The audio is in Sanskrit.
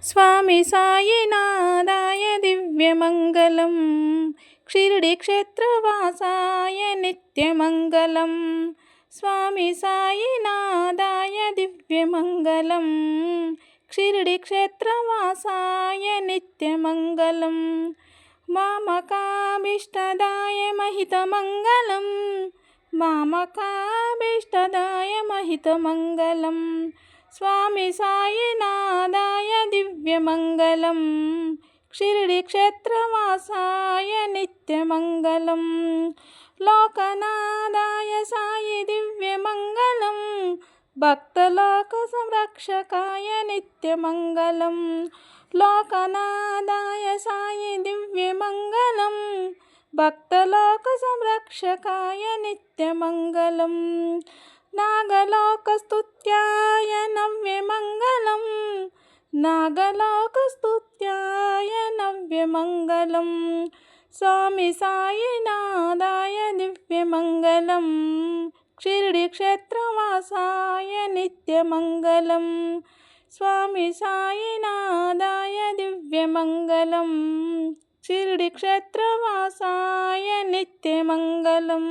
स्वामी साईनाथाय दिव्यमङ्गलं शिरडिक्षेत्रवासाय नित्यमङ्गलं स्वामी साईनाथाय दिव्यमङ्गलं शिरडिक्षेत्रवासाय नित्यमङ्गलं मामकाभीष्टदाय महितमङ्गलं मामकाभीष्टदाय महितमङ्गलं स्वामी साईनाथाय दिव्यमङ्गलं शिरडिक्षेत्रवासाय नित्यमङ्गलं लोकनाथाय साई दिव्यमङ्गलं भक्तलोकसंरक्षकाय नित्यमङ्गलं लोकनाथाय साई दिव्यमङ्गलं भक्तलोकसंरक्षकाय नित्यमङ्गलं नागलोकस्तुत्याय नव्यमङ्गलं नागलोकस्तुत्याय नव्यमङ्गलं स्वामी साईनाथाय दिव्यमङ्गलं शिरडिक्षेत्रवासाय नित्यमङ्गलं स्वामी साईनाथाय दिव्यमङ्गलं शिरडिक्षेत्रवासाय नित्यमङ्गलम्।